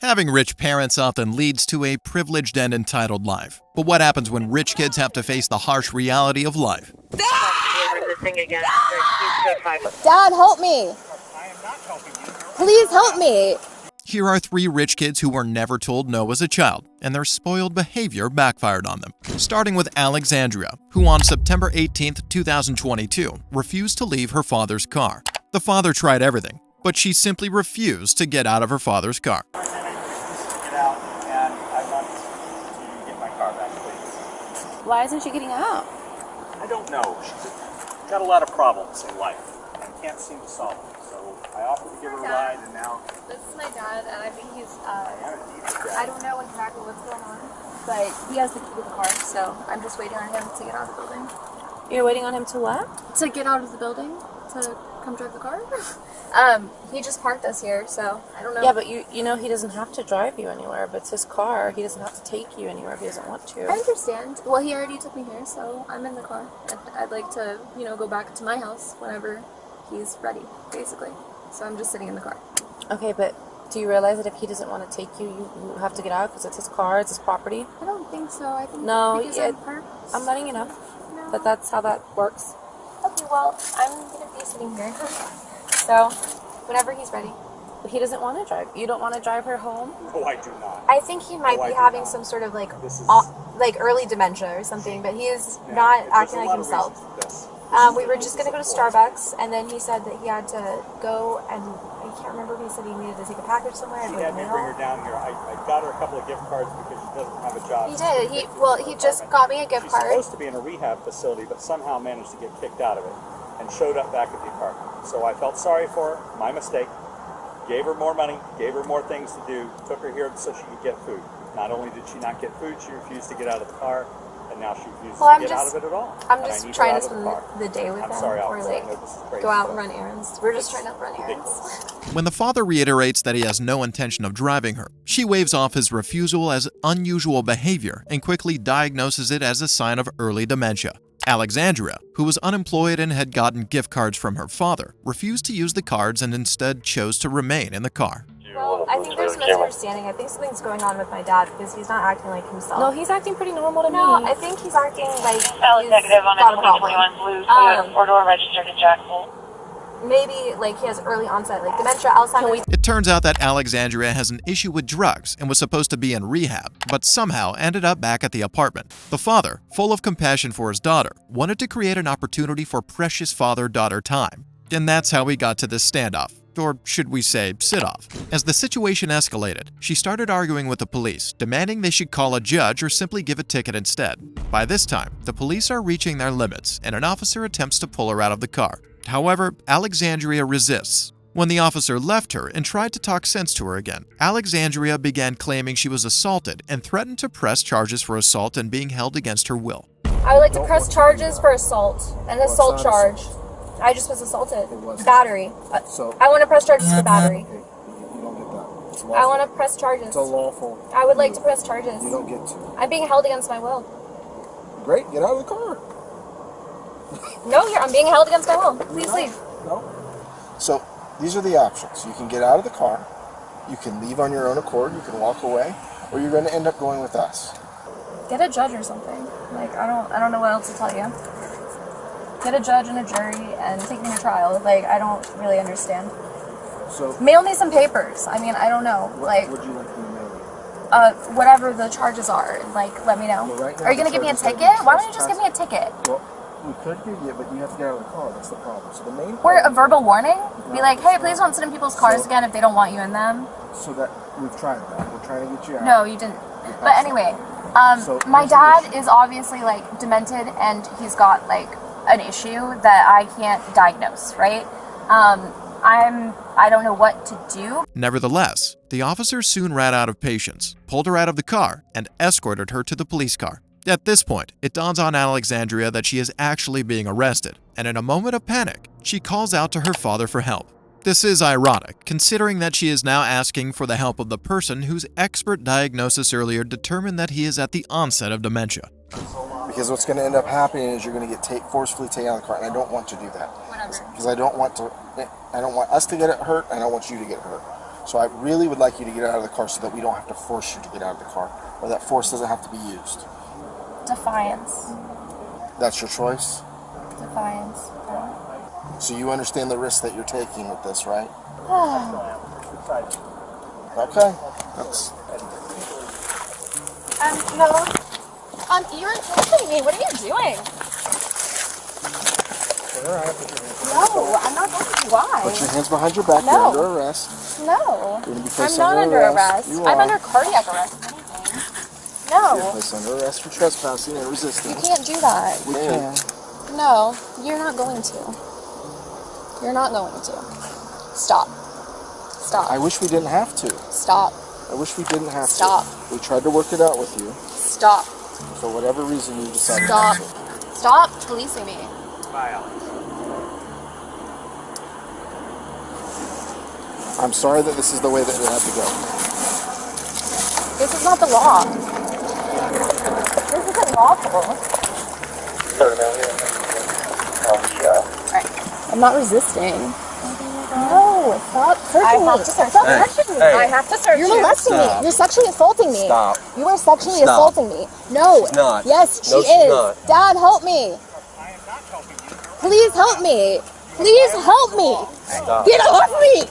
Having rich parents often leads to a privileged and entitled life. But what happens when rich kids have to face the harsh reality of life? Dad, help me! Please help me! Here are 3 rich kids who were never told no as a child, and their spoiled behavior backfired on them. Starting with Alexandria, who on September 18, 2022, refused to leave her father's car. The father tried everything, but she simply refused to get out of her father's car. Why isn't she getting out? I don't know. She's got a lot of problems in life and can't seem to solve them. So I offered to give her a ride, and now... This is my dad, and I think he's, I don't know exactly what's going on, but he has the key to the car, so I'm just waiting on him to get out of the building. You're waiting on him to what? To get out of the building, to come drive the car. He just parked us here, so I don't know. Yeah, but you know he doesn't have to drive you anywhere, but it's his car. He doesn't have to take you anywhere if he doesn't want to. I understand. Well, he already took me here, so I'm in the car. I'd like to, go back to my house whenever he's ready, basically. So I'm just sitting in the car. Okay, but do you realize that if he doesn't want to take you, you have to get out because it's his car, it's his property? I don't think so. I think no, because I'm letting you know that that's how that works. Okay, well, I'm going to be sitting here. So, whenever he's ready. But he doesn't want to drive. You don't want to drive her home? No, I do not. I think he might be having some sort of like early dementia or something, but he is not acting like himself. We were just going to go to Starbucks, and then he said that he had to go, and I can't remember if he said he needed to take a package somewhere. He had me bring her down here. I got her a couple of gift cards because she doesn't have a job. He did. He just got me a gift card. She's supposed to be in a rehab facility, but somehow managed to get kicked out of it and showed up back at the apartment. So I felt sorry for her, my mistake. Gave her more money, gave her more things to do, took her here so she could get food. Not only did she not get food, she refused to get out of the car, and now she refuses to get out of it at all. I'm just trying to spend the day with him, sorry, or go out and run errands. We're just trying to run errands. When the father reiterates that he has no intention of driving her, she waves off his refusal as unusual behavior and quickly diagnoses it as a sign of early dementia. Alexandria, who was unemployed and had gotten gift cards from her father, refused to use the cards and instead chose to remain in the car. Well, I think there's a misunderstanding. I think something's going on with my dad because he's not acting like himself. No, he's acting pretty normal to me. No, I think he's acting like he's negative on got a a problem. 2021 blue four-door registered in Jacksonville. Maybe like he has early onset like dementia, Alzheimer's. It turns out that Alexandria has an issue with drugs and was supposed to be in rehab, but somehow ended up back at the apartment. The father, full of compassion for his daughter, wanted to create an opportunity for precious father-daughter time. And that's how we got to this standoff. Or should we say, sit-off. As the situation escalated, she started arguing with the police, demanding they should call a judge or simply give a ticket instead. By this time, the police are reaching their limits, and an officer attempts to pull her out of the car. However, Alexandria resists. When the officer left her and tried to talk sense to her again, Alexandria began claiming she was assaulted and threatened to press charges for assault and being held against her will. I would like to press charges for assault, an assault charge. I just was assaulted. Battery. I want to press charges for battery. You don't get that. It's lawful. I want to press charges. It's a lawful. I would like to press charges. You don't get to. I'm being held against my will. Great, get out of the car. No, I'm being held against my will. Please leave. No. So, these are the options. You can get out of the car, you can leave on your own accord, you can walk away, or you're going to end up going with us. Get a judge or something. Like, I don't know what else to tell you. Get a judge and a jury and take me to trial. Like, I don't really understand. So mail me some papers. I mean, I don't know. What would you like me to mail you? Whatever the charges are. Like, let me know. Well, right now, are you gonna give me a ticket? Why don't you just give me a ticket? Well, we could give you, but you have to get out of the car. That's the problem. So the main. Or a verbal warning. Be like, hey, please don't sit in people's cars again if they don't want you in them. So that we've tried that. We're trying to get you out. No, you didn't. But anyway, my dad is obviously like demented, and he's got like an issue that I can't diagnose, right? I don't know what to do. Nevertheless, the officer soon ran out of patience, pulled her out of the car, and escorted her to the police car. At this point, it dawns on Alexandria that she is actually being arrested, and in a moment of panic, she calls out to her father for help. This is ironic, considering that she is now asking for the help of the person whose expert diagnosis earlier determined that he is at the onset of dementia. Because what's going to end up happening is you're going to get forcefully taken out of the car, and I don't want to do that. Whatever. Because I don't want us to get hurt, and I don't want you to get hurt. So I really would like you to get out of the car so that we don't have to force you to get out of the car, or that force doesn't have to be used. Defiance. That's your choice? Defiance. So you understand the risk that you're taking with this, right? Okay. That's... No. You're insulting me. What are you doing? No, I'm not going to. Why? Put your hands behind your back. No. You're under arrest. No. You're going to be placed I'm not under arrest. You I'm are. under cardiac arrest. You're No. placed under arrest for trespassing and resisting. You can't do that. We can. No, you're not going to. You're not going to. Stop. Stop. I wish we didn't have to. Stop. I wish we didn't have Stop. to. We tried to work it out with you. Stop. For whatever reason you decided Stop. not to. Stop policing me. Bye, Alex. I'm sorry that this is the way that it had to go. This is not the law. This isn't lawful. Alright. I'm not resisting. No, stop searching me. Stop touching me. I have to search you. You're molesting me. You're sexually assaulting me. Stop. You are sexually Stop. assaulting me. No. She's not. Yes, she No, she's is. not. Dad, help me. I am not helping you. Please help me. Please help me. Stop. Get off me.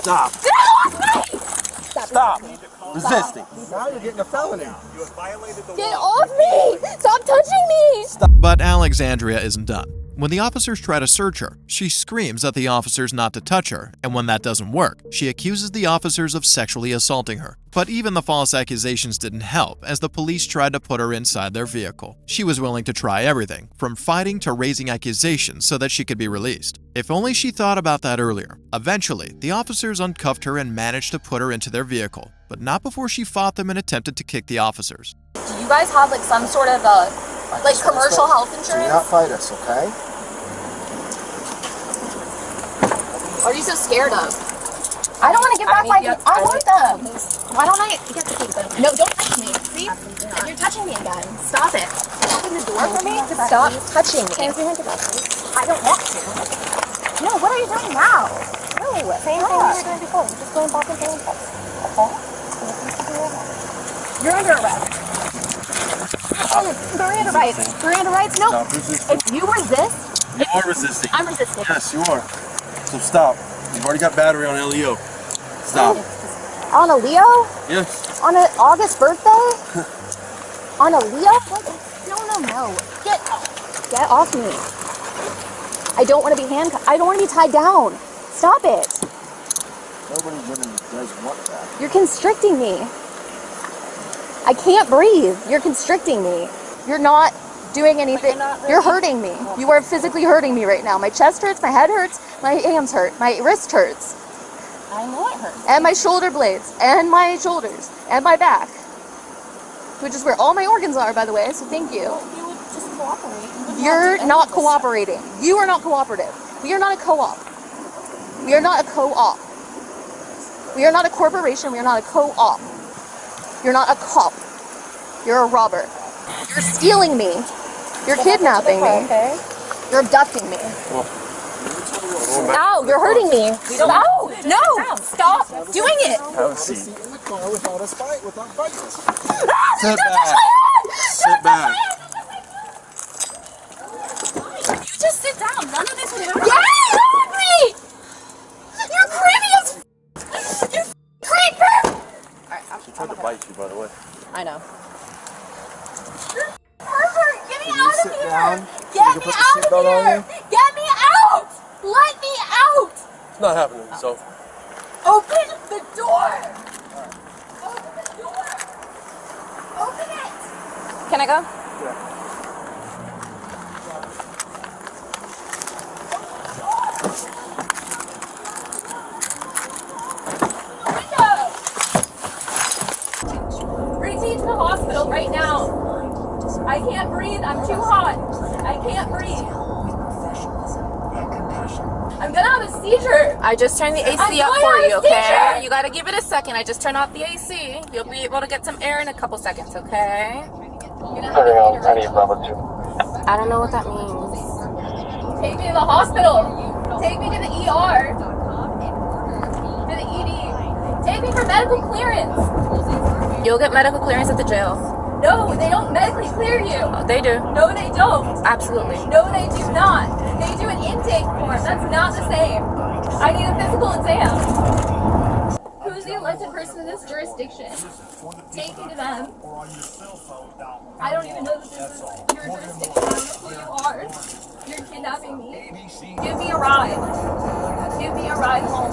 Stop. Get off me. Stop. Resisting. Now you're getting a felony. You have violated the Get law. off me. Stop touching me. But Alexandria isn't done. When the officers try to search her, she screams at the officers not to touch her, and when that doesn't work, she accuses the officers of sexually assaulting her. But even the false accusations didn't help, as the police tried to put her inside their vehicle. She was willing to try everything, from fighting to raising accusations so that she could be released. If only she thought about that earlier. Eventually, the officers uncuffed her and managed to put her into their vehicle, but not before she fought them and attempted to kick the officers. Do you guys have like some sort of like commercial health Do insurance? not fight us, okay? What are you so scared of? I don't want to give back my keys. I want them. Why don't I get the keys? No, don't touch me. See? You're touching me again. Stop it. Open the door for me. Stop touching me. I don't want to. No, what are you doing now? No, same thing we were doing before. We're just going back and forth. Okay? You're under arrest. Miranda rights. Miranda rights? No. Stop resisting. If you resist, You are resisting. I'm resisting. Yes, you are. So stop. You've already got battery on LEO. Stop. On a Leo? Yes. On an August birthday? On a Leo? What? No. Get off me. I don't want to be handcuffed. I don't want to be tied down. Stop it. Nobody really does want that. You're constricting me. I can't breathe. You're constricting me. You're not doing anything. You're hurting me. You are physically hurting me right now. My chest hurts, my head hurts, my hands hurt, my wrist hurts. I know it hurts. And my shoulder blades, and my shoulders, and my back. Which is where all my organs are, by the way, so thank you. You would just cooperate. You would You're do not any of this cooperating. You are not cooperative. We are not a co-op. We are not a co-op. We are not a corporation. We are not a co-op. You're not a cop. You're a robber. You're stealing me. You're kidnapping me. Okay. You're abducting me. Ow, you're hurting me. Ow, no, stop doing it. Have a seat. In the car without us without fighting us. Sit back. Sit back. You just sit down. None of this would happen. Get off me! You're creepy as you creeper! She tried to bite you, by the way. I know. Pervert, get me out of sit here! down so Get we can me put the out seatbelt of on here! you? Get me out! Let me out! It's not happening, so. Open the door! Open the door! Open it! Can I go? Bring me to the hospital right now. I can't breathe. I'm too hot. I can't breathe. I'm gonna have a seizure. I just turned the AC I'm up going for on a you, okay? seizure. You gotta give it a second. I just turned off the AC. You'll be able to get some air in a couple seconds, okay? I don't know what that means. Take me to the hospital. Take me to the ER. To the ED. waiting for medical clearance. You'll get medical clearance at the jail. No, they don't medically clear you. They do. No, they don't. Absolutely. No, they do not. They do an intake form. That's not the same. I need a physical exam. Who's the elected person in this jurisdiction? Take me to them. I don't even know that this is your jurisdiction. I don't know who you are. You're kidnapping me. Give me a ride. Give me a ride home.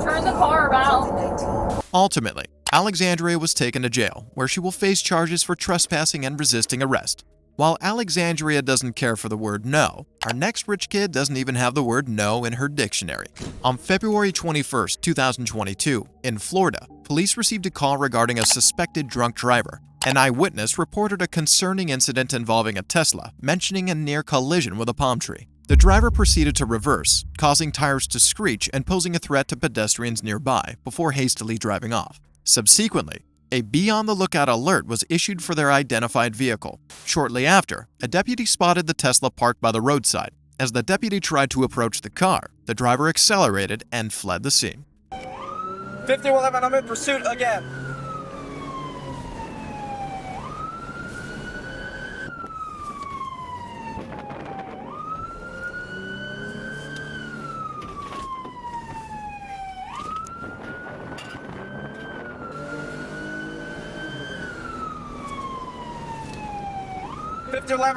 Turn the car around. Ultimately, Alexandria was taken to jail, where she will face charges for trespassing and resisting arrest. While Alexandria doesn't care for the word no, our next rich kid doesn't even have the word no in her dictionary. On February 21, 2022, in Florida, police received a call regarding a suspected drunk driver. An eyewitness reported a concerning incident involving a Tesla, mentioning a near collision with a palm tree. The driver proceeded to reverse, causing tires to screech and posing a threat to pedestrians nearby before hastily driving off. Subsequently, a be-on-the-lookout alert was issued for their identified vehicle. Shortly after, a deputy spotted the Tesla parked by the roadside. As the deputy tried to approach the car, the driver accelerated and fled the scene. 5111, I'm in pursuit again.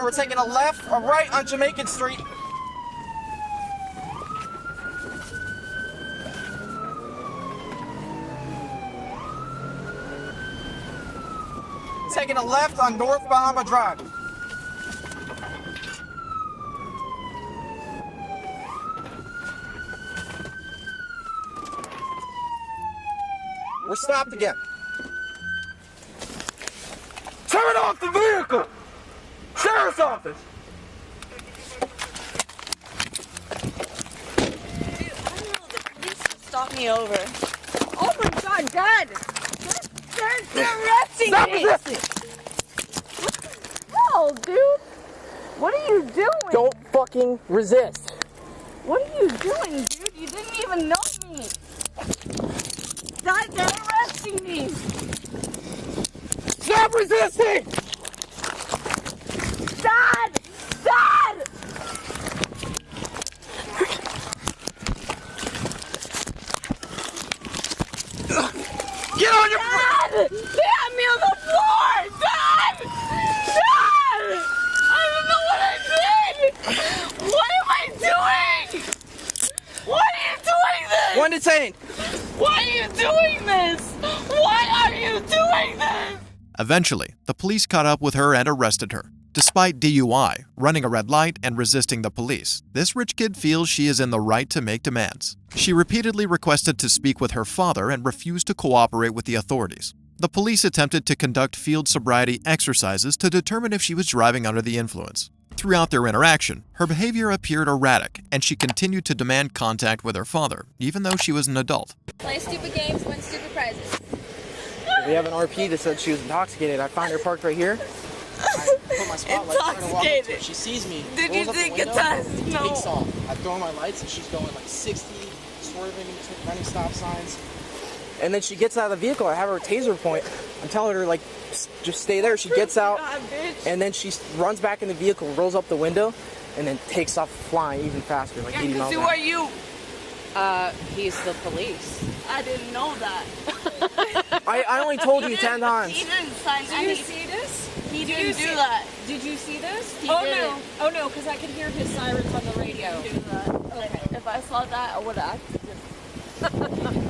We're taking a left or right on Jamaican Street. Taking a left on North Bahama Drive. We're stopped again. Turn off the vehicle! Sheriff's office! Stop me over. Oh my god, Dad! They're arresting me! Resisting! Hell, dude! What are you doing? Don't fucking resist. What are you doing, dude? You didn't even know me! Dad, they're arresting me! Stop resisting! Dad! Dad! Get on your Dad! They had me on the floor! Dad! Dad! I don't know what I did! What am I doing? Why are you doing this? One detained. Why are you doing this? Why are you doing this? Eventually, the police caught up with her and arrested her. Despite DUI, running a red light, and resisting the police, this rich kid feels she is in the right to make demands. She repeatedly requested to speak with her father and refused to cooperate with the authorities. The police attempted to conduct field sobriety exercises to determine if she was driving under the influence. Throughout their interaction, her behavior appeared erratic, and she continued to demand contact with her father, even though she was an adult. Play stupid games, win stupid prizes. We have an RP that said she was intoxicated. I found her parked right here. I put my spotlight trying to walk up to her. She sees me. Did you think it's us? No. Takes off. I throw my lights and she's going like 60, swerving, running stop signs. And then she gets out of the vehicle. I have her taser point. I'm telling her like, just stay there. She gets out, and then she runs back in the vehicle, rolls up the window, and then takes off flying even faster, like 80 miles an hour. Who are you? He's the police. I didn't know that. I only told you 10 times. He didn't sign Do you see this? He didn't do that. Did you see this? He Oh didn't. no! Oh no! Because I could hear his sirens on the radio. He didn't do that. Okay. If I saw that, I would have acted different.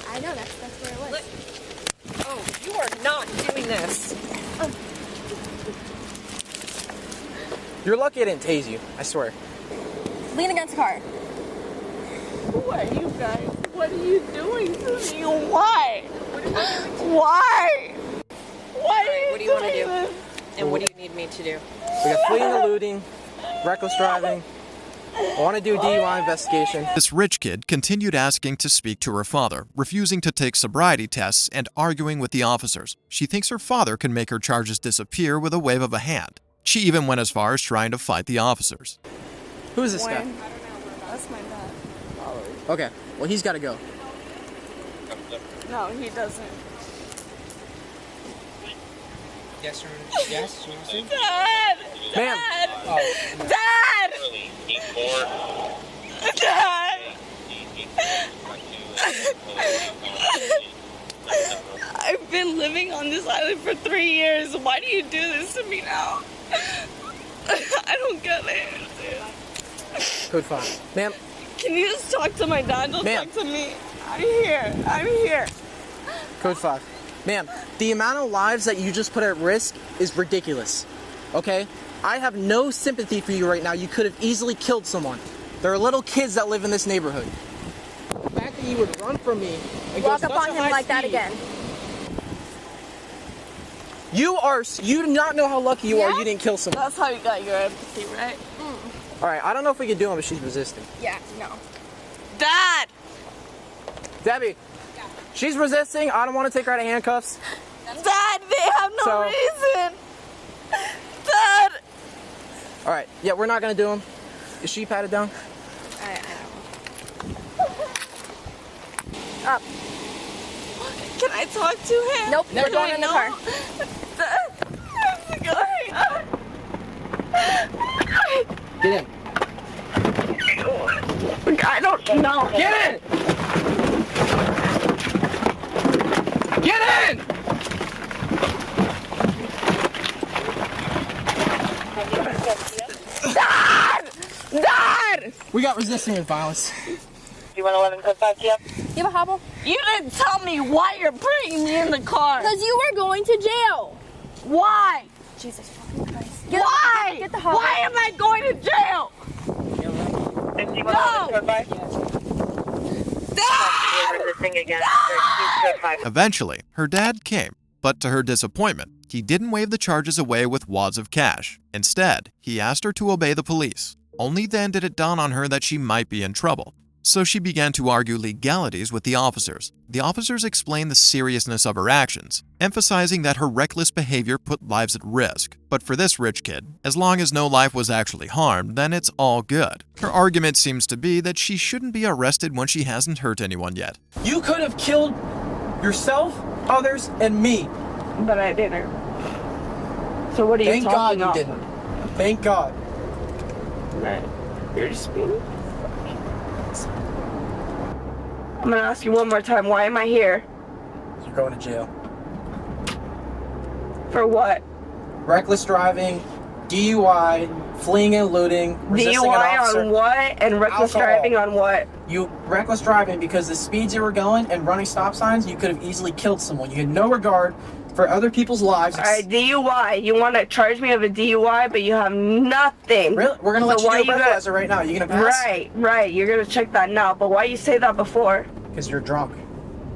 I know that's where it was. Oh, you are not doing this. You're lucky I didn't tase you, I swear. Lean against the car. Who are you guys? What are you doing to me? Why? Why? Why are you What do you want to doing do? this? And what do you need me to do? We got fleeing, eluding, reckless driving. I want to do a DUI investigation. This rich kid continued asking to speak to her father, refusing to take sobriety tests and arguing with the officers. She thinks her father can make her charges disappear with a wave of a hand. She even went as far as trying to fight the officers. Who is this guy? I don't know. That's my dad. Okay, well, he's got to go. No, he doesn't. Yes, sir. Yes, sir. Dad! Ma'am. Dad! Dad! I've been living on this island for 3 years. Why do you do this to me now? I don't get it. Code 5. Ma'am. Can you just talk to my dad? Don't talk to me. I'm here. I'm here. Code 5. Ma'am, the amount of lives that you just put at risk is ridiculous. Okay? I have no sympathy for you right now. You could have easily killed someone. There are little kids that live in this neighborhood. The fact that you would run from me and Walk go up such on a him high like that speed- again. You do not know how lucky you are you didn't kill someone. That's how you got your empathy, right? Alright, I don't know if we can do it, but she's resisting. Yeah, no. Dad! Debbie, she's resisting. I don't want to take her out of handcuffs. Dad, they have no reason! Dad! Alright, yeah, we're not going to do them. Is she patted down? I don't. Up. Can I talk to him? Nope, we're going in the car. How's it going? Get in. I don't know. Get in! Get in! Dad! Dad! We got resisting and violence. You want 11 code 5 yep? You have a hobble? You didn't tell me why you're bringing me in the car. Because you were going to jail. Why? Jesus fucking Christ. Why? Get the hobble. Why am I going to jail? No! Code 5? Dad! Resisting again. Dad! Code 5. Eventually, her dad came, but to her disappointment, he didn't wave the charges away with wads of cash. Instead, he asked her to obey the police. Only then did it dawn on her that she might be in trouble. So she began to argue legalities with the officers. The officers explained the seriousness of her actions, emphasizing that her reckless behavior put lives at risk. But for this rich kid, as long as no life was actually harmed, then it's all good. Her argument seems to be that she shouldn't be arrested when she hasn't hurt anyone yet. You could have killed yourself, others, and me. But I didn't. So what are you Thank talking God about? you didn't. Thank God. Right. You're just being... I'm gonna ask you one more time, why am I here? You're going to jail. For what? Reckless driving, DUI, fleeing and eluding, resisting an DUI officer. on what? And reckless Alcohol. driving on what? You reckless driving because the speeds you were going and running stop signs, you could have easily killed someone. You had no regard for other people's lives. Alright, DUI. You want to charge me of a DUI, but you have nothing. Really? We're gonna let So why you do a you breathalyzer right now. You gonna pass? Right. You're gonna check that now. But why you say that before? Because you're drunk.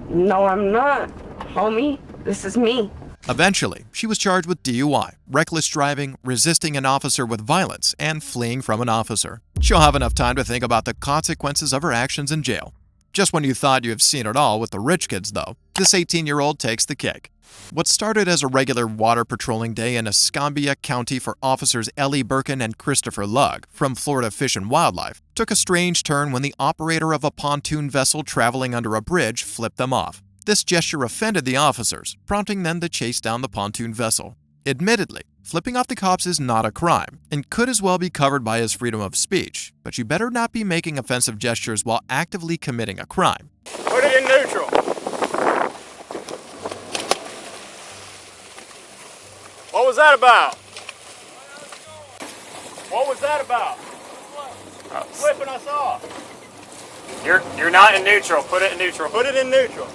No, I'm not, homie. This is me. Eventually, she was charged with DUI, reckless driving, resisting an officer with violence, and fleeing from an officer. She'll have enough time to think about the consequences of her actions in jail. Just when you thought you have seen it all with the rich kids, though, this 18-year-old takes the cake. What started as a regular water patrolling day in Escambia County for officers Ellie Birkin and Christopher Lugg from Florida Fish and Wildlife took a strange turn when the operator of a pontoon vessel traveling under a bridge flipped them off. This gesture offended the officers, prompting them to chase down the pontoon vessel. Admittedly, flipping off the cops is not a crime and could as well be covered by his freedom of speech, but you better not be making offensive gestures while actively committing a crime. Put it in neutral. What was that about? What was that about? Flipping us off. You're not in neutral. Put it in neutral. Put it in neutral.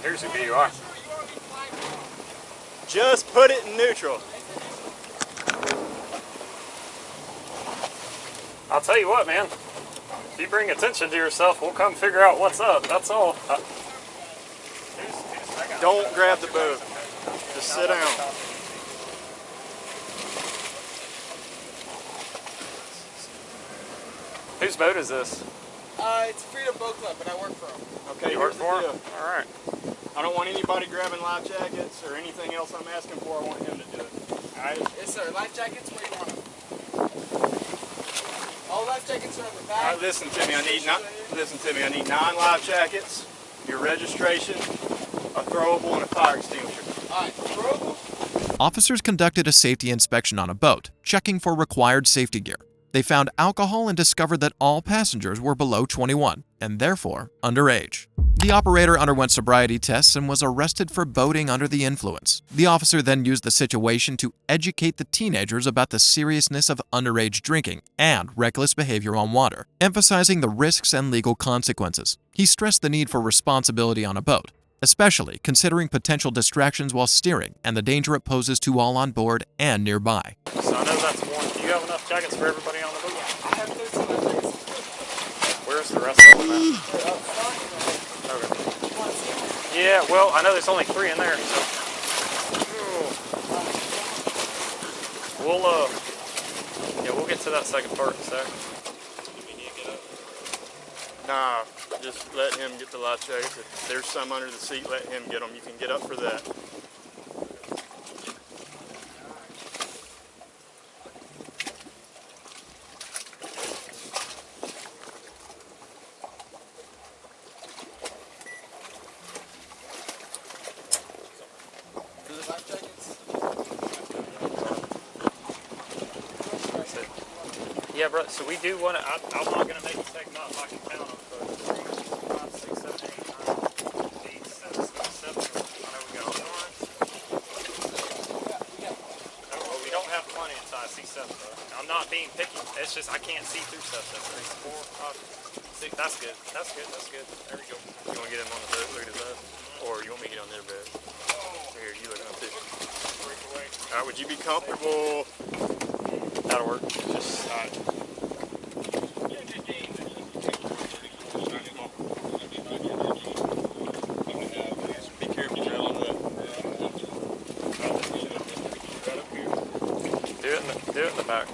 Here's who you are. Just put it in neutral. I'll tell you what, man. If you bring attention to yourself, we'll come figure out what's up. That's all. Don't grab the boat. Just sit down. Whose boat is this? It's a Freedom Boat Club, but I work for them. Okay, You work here's the for him? deal. All right. I don't want anybody grabbing life jackets or anything else I'm asking for. I want him to do it. All right? Yes, sir. Life jackets, where you want them? All life jackets are on the back. All right, listen to me. I need 9 life jackets, your registration, a throwable, and a fire extinguisher. All right, throwable. Officers conducted a safety inspection on a boat, checking for required safety gear. They found alcohol and discovered that all passengers were below 21 and therefore underage. The operator underwent sobriety tests and was arrested for boating under the influence. The officer then used the situation to educate the teenagers about the seriousness of underage drinking and reckless behavior on water, emphasizing the risks and legal consequences. He stressed the need for responsibility on a boat, especially considering potential distractions while steering and the danger it poses to all on board and nearby. So I know that's one. Do you have enough jackets for everybody on the boat? I have 13 life jackets. Where's the rest of them at? They're up front. Okay. You want to see them? Yeah, well, I know there's only 3 in there, so. We'll get to that second part in a sec. Nah, just let him get the life jackets. If there's some under the seat, let him get them. You can get up for that. Life jackets. Yeah, bro, so we do want to, I'm not going to make you take them out if I can count them, but 3, 4, 5, 6, 7, 8, 9, 8, 7, 7. I know we got 1. No, we don't have plenty inside C7, though. I'm not being picky. It's just I can't see through stuff. That's 3, 4, 5, 6. That's good. That's good. That's good. There we go. You want to get him on the boat? Look at his eyes. Or you want me to get on their bed? Here, you look at them too. All right, would you be comfortable? That'll work. Just, Be careful, trail under that. do it in the back.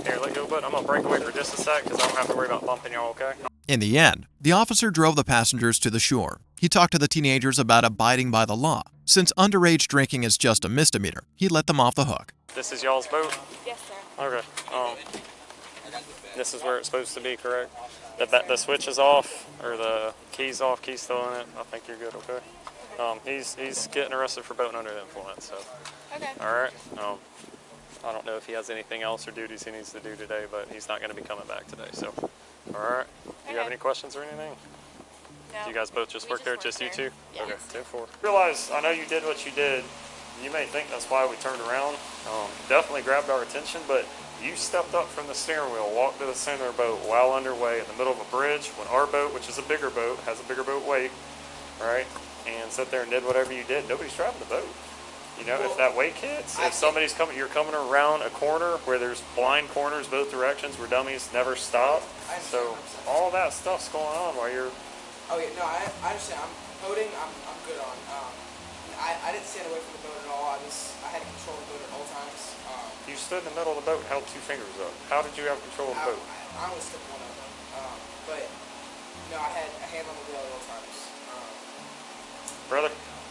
Here, let go, bud. I'm going to break away for just a sec because I don't have to worry about bumping y'all, okay? In the end, the officer drove the passengers to the shore. He talked to the teenagers about abiding by the law. Since underage drinking is just a misdemeanor, he let them off the hook. This is y'all's boat? Yes, sir. Okay. This is where it's supposed to be, correct? The switch is off, or the key's off, key's still in it. I think you're good, okay? He's getting arrested for boating under the influence, so. Okay. All right. I don't know if he has anything else or duties he needs to do today, but he's not going to be coming back today, so. All right. Do you have any questions or anything? No. Do you guys both just work there, just you two? Yes. Okay, 10-4. Realize, I know you did what you did. You may think that's why we turned around. Definitely grabbed our attention, but you stepped up from the steering wheel, walked to the center of the boat while underway in the middle of a bridge when our boat, which is a bigger boat, has a bigger boat weight, right? And sat there and did whatever you did. Nobody's driving the boat. You know, if that wake hits, if somebody's coming, you're coming around a corner where there's blind corners both directions where dummies never stop. So all that stuff's going on while you're. Oh yeah, no, I understand. I'm boating. I'm good on. I didn't stand away from the boat at all. I had control of the boat at all times. You stood in the middle of the boat and held 2 fingers up. How did you have control of the boat? I only stepped one of them. But no, I had a hand on the wheel at all times. Brother?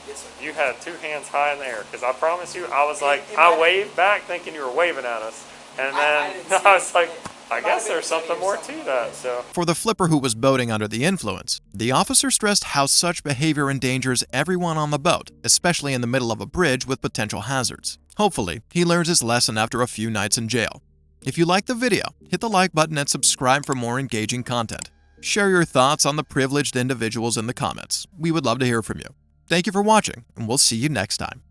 Yes, sir. You had 2 hands high in the air, because I promise you, I was like, I waved back thinking you were waving at us. And then I was like, I guess there's something more to that, so. For the flipper who was boating under the influence, the officer stressed how such behavior endangers everyone on the boat, especially in the middle of a bridge with potential hazards. Hopefully, he learns his lesson after a few nights in jail. If you liked the video, hit the like button and subscribe for more engaging content. Share your thoughts on the privileged individuals in the comments. We would love to hear from you. Thank you for watching, and we'll see you next time.